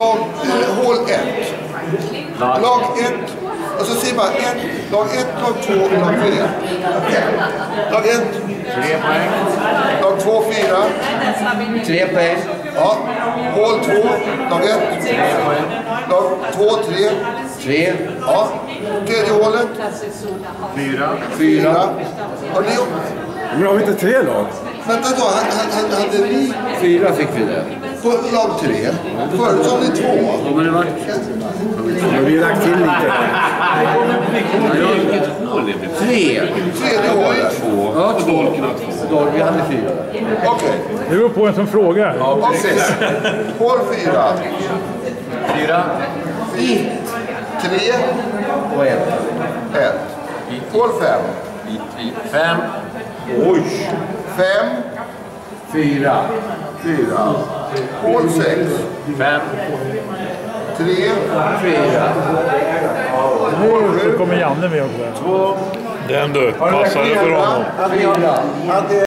Hål 1. Lag 1. Och så säger man lag 1, lag 2, lag 3. Lag 1. 3 poäng. Lag 2, 4. 3 poäng. Ja. Hål 2, lag 1. 3 poäng. Lag 2, 3. 3. Ja. Tredje hålet. 4. 4. Har ni... Men har vi inte 3 lag? Vänta då, hade ni 4 fick vi det. på lag 3? Förut sa ni 2. Ja, men det var... Men vi har lagt till lite. Vilket hål är det? 3. Tredje hålet. 2. Ja, 2. Dolken vi hade 4. Okej. Det beror på en som frågar. Okej. Hål 4. 4. 3. Och 1. 1. Hål 5. 5. Oj. 5. 4. 4. Hål 6. 5. 3. 4. Så kommer Janne med också. 2. Den du, passade för honom. 4.